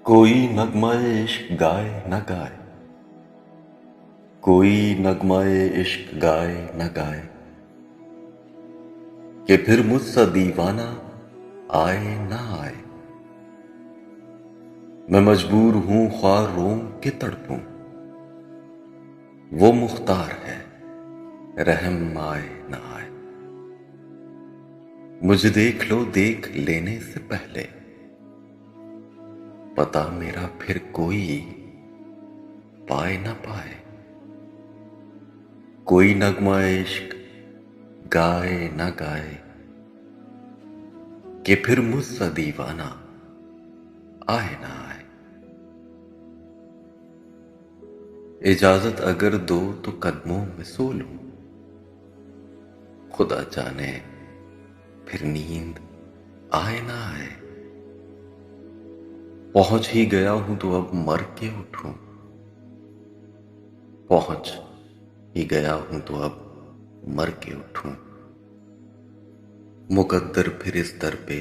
कोई नगमाए इश्क गाए न गाए, कोई नगमाए इश्क गाए न गाए, कि फिर मुझसा दीवाना आए ना आए। मैं मजबूर हूं ख्वार रोम के तड़पूं, वो मुख्तार है रहम आए ना आए। मुझे देख लो देख लेने से पहले, पता मेरा फिर कोई पाए ना पाए। कोई नगमा इश्क गाए ना गाए, कि फिर मुझसा दीवाना आए ना आए। इजाजत अगर दो तो कदमों में सो लूं, खुदा जाने फिर नींद आए ना आए। पहुंच ही गया हूं तो अब मर के उठूं, पहुंच ही गया हूं तो अब मर के उठूं। मुकद्दर फिर इस दर पे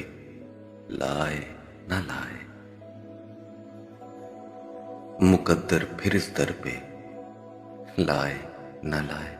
लाए ना लाए, मुकद्दर फिर इस दर पे लाए ना लाए।